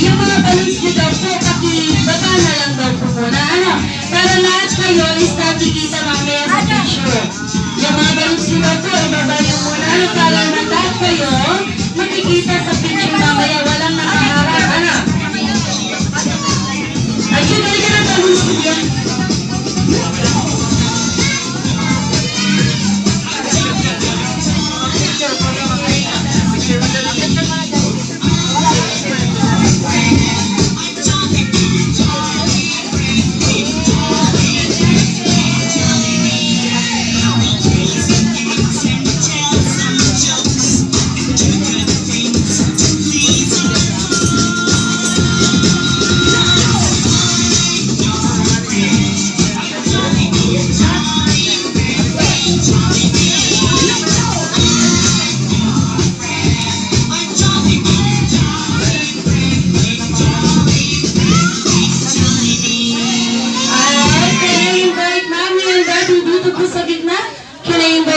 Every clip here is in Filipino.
Yung mga balloons nyo daw po, baba na lang daw po muna. Para lahat kayo is nakikita mamaya sa picture. Yung mga balloons nyo daw po, ibaba nyo muna. Para lahat kayo makikita sa picture mamaya. Walang nakaharap. Ayun, halika ng balloons nyo yan.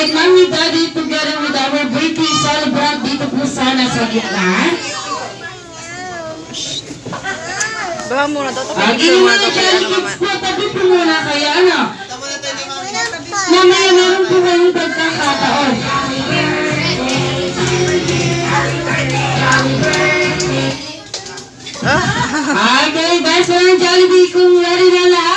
Mami, Daddy, together with our birthday celebrant dito po sana sa gitna. Baka muna daw. Yung mga Jelly Kids po, tabi po muna kaya ano. Mamaya meron po kayong pagkakataon.